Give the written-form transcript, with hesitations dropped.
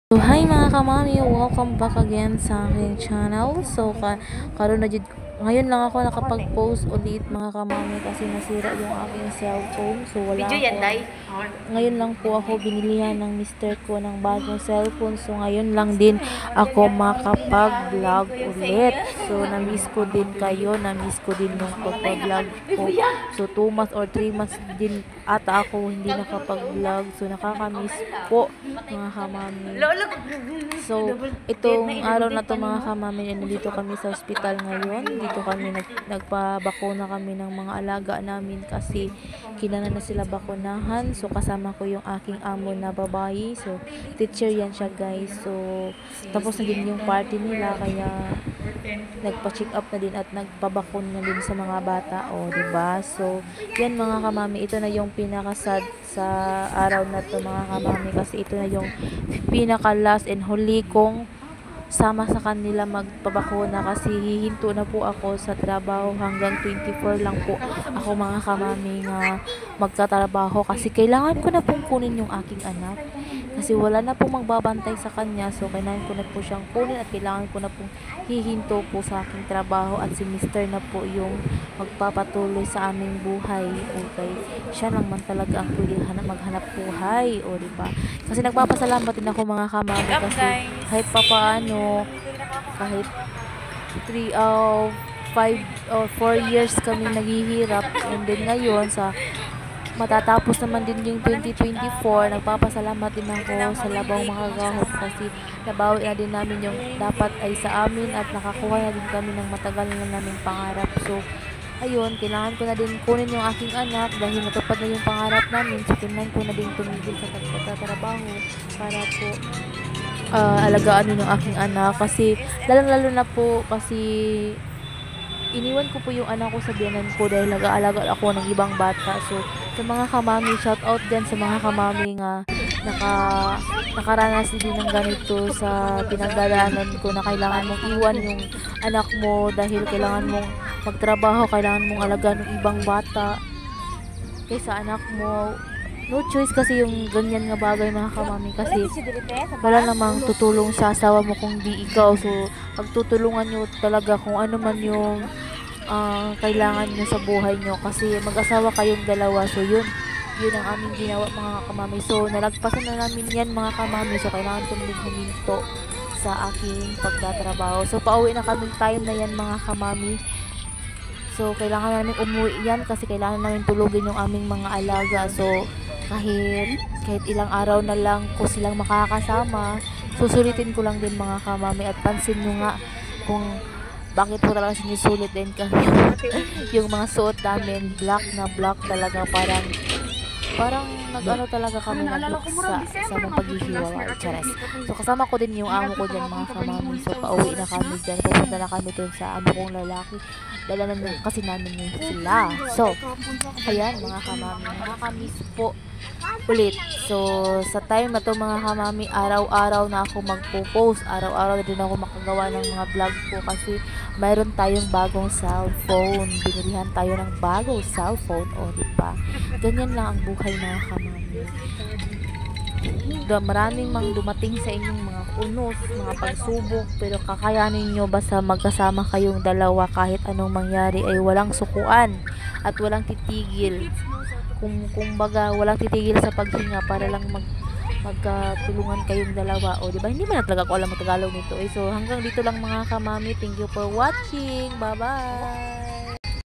So, hi mga kamami, welcome back again sa aking channel. So, karon na ngayon lang ako nakapag-post ulit mga kamami kasi nasira yung aking cellphone. So, wala Video yan, ako. Day. Ngayon lang po ako binilihan ng mister ko ng bagong cellphone. So, ngayon lang din ako makapag-vlog ulit. So, na-miss ko din kayo. Na-miss ko din yung pagpa-vlog ko. So, 2 months or 3 months din ata ako hindi nakapag-vlog. So, nakaka-miss po mga kamami. So, itong araw na to mga kamami, nandito kami sa ospital ngayon. Dito kami nagpabakuna kami ng mga alaga namin kasi kailangan na sila bakunahan. So, kasama ko yung aking amo na babae. So, teacher yan siya guys. So, tapos na din yung party nila kaya nagpa-check up na din at nagpabakun na din sa mga bata. O, diba? So, yan mga kamami. Ito na yung pinakasad sa araw na to mga kamami kasi ito na yung pinaka-last and huli kong sama sa kanila magpabakuna kasi hihinto na po ako sa trabaho hanggang 24 lang po ako mga kamami nga magtatrabaho kasi kailangan ko na pong kunin yung aking anak kasi wala na pong magbabantay sa kanya, so kailangan ko na po siyang kunin at kailangan ko na pong hihinto po sa aking trabaho at si mister na po yung magpapatuloy sa aming buhay. Okay, siya lang man talaga ang pwede maghanap buhay, o diba? Kasi nagpapasalamat din ako mga kamami kasi kahit papaano, kahit 5 or 4 years kami naghihirap, and then ngayon sa matatapos naman din yung 2024, nagpapasalamat din ako sa Labang Makagahot kasi nabawi na din namin yung dapat ay sa amin at nakakuha na din kami ng matagal na naming pangarap. So, ayun, kailangan ko na din kunin yung aking anak dahil natupad na yung pangarap namin. So, kailangan ko na din tumigil sa pagtatrabaho para po alagaan yun yung aking anak kasi lalong-lalo na po kasi iniwan ko po yung anak ko sa biyanan ko dahil nag-aalaga ako ng ibang bata. So, sa mga kamami, shout out din sa mga kamami nga nakaranas din ng ganito sa pinagdadaanan ko na kailangan mong iwan yung anak mo dahil kailangan mong magtrabaho, kailangan mong alagaan ng ibang bata kaysa anak mo. No choice kasi yung ganyan nga bagay mga kamami kasi wala namang tutulong sa asawa mo kung di ikaw. So, pagtutulungan nyo talaga kung ano man yung kailangan nyo sa buhay nyo kasi mag-asawa kayong dalawa. So, yun ang aming ginawa mga kamami. So, nalagpasan na namin yan mga kamami. So, kailangan ko din huminto sa aking pagtatrabaho. So, pauwi na kaming time na yan mga kamami. So, kailangan namin umuwi yan kasi kailangan namin tulugin yung aming mga alaga. So, kahit ilang araw na lang ko silang makakasama, susulitin ko lang din mga kamami at pansin nyo nga kung bakit po talaga sinusulit din kami yung mga suot namin, black na black talaga, parang nag-ano talaga kami sa mga paghihiwalay, charas. So, kasama ko din yung amo ko dyan mga kamami. So, pauwi na kami dyan. Pupunta na kami dun sa amo kong lalaki. Dala na kasi namin yun sila. So, ayan mga kamami. Nakakamiss po ulit. So, sa time na to mga kamami, araw-araw na ako magpo-post. Araw-araw na din ako makagawa ng mga vlog ko kasi mayroon tayong bagong cellphone. Binilihan tayo ng bagong cellphone. O, diba? Ganyan lang ang buhay mga kamami. Maraming mang dumating sa inyong mga unos, mga pagsubok, pero kakayanin nyo basta magkasama kayong dalawa kahit anong mangyari ay walang sukuan at walang titigil. Kung baga walang titigil sa paghinga para lang magkatulungan kayong dalawa. O diba, hindi man talaga ako alam ang Tagalog nito. So hanggang dito lang mga kamami. Thank you for watching. Bye bye.